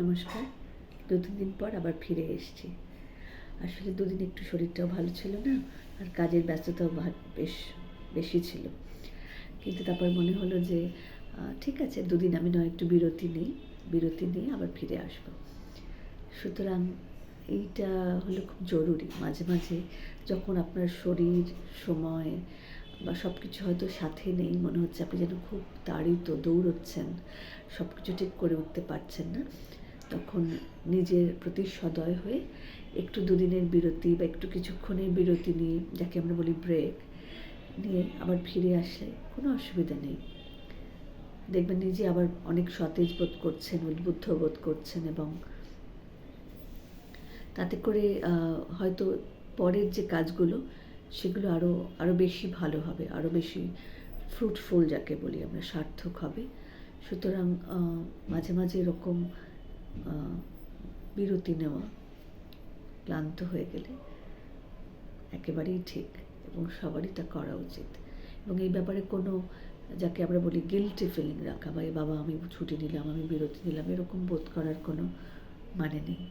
নমস্কার। ২-৩ দিন পর আবার ফিরে এসেছি। আসলে দুদিন একটু শরীরটাও ভালো ছিল না, আর কাজের ব্যস্ততাও বেশ বেশি ছিল। কিন্তু তারপর মনে হলো যে ঠিক আছে, দুদিন আমি নয় একটু বিরতি নিয়ে আবার ফিরে আসবো। সুতরাং এইটা হলো খুব জরুরি। মাঝে মাঝে যখন আপনার শরীর, সময় বা সব কিছু হয়তো সাথে নেই, মনে হচ্ছে আপনি যেন খুব তাড়িত, দৌড়চ্ছেন, সব কিছু ঠিক করে উঠতে পারছেন না, তখন নিজের প্রতি সদয় হয়ে একটু দুদিনের বিরতি বা একটু কিছুক্ষণের বিরতি নিয়ে, যাকে আমরা বলি ব্রেক, নিয়ে আবার ফিরে আসলে কোনো অসুবিধা নেই। দেখবেন নিজে আবার অনেক সতেজ বোধ করছেন, উদ্বুদ্ধ বোধ করছেন, এবং তাতে করে হয়তো পরের যে কাজগুলো সেগুলো আরও বেশি ভালো হবে, আরও বেশি ফ্রুটফুল যাকে বলি আমরা, সার্থক হবে। সুতরাং মাঝে মাঝে এরকম বিরতি নেওয়া ক্লান্ত হয়ে গেলে একেবারেই ঠিক, এবং সবারই তা করা উচিত। এবং এই ব্যাপারে কোনো, যাকে আমরা বলি গিল্টি ফিলিং রাখা, বা বাবা আমি ছুটি নিলাম, আমি বিরতি নিলাম, এরকম বোধ করার কোনো মানে নেই।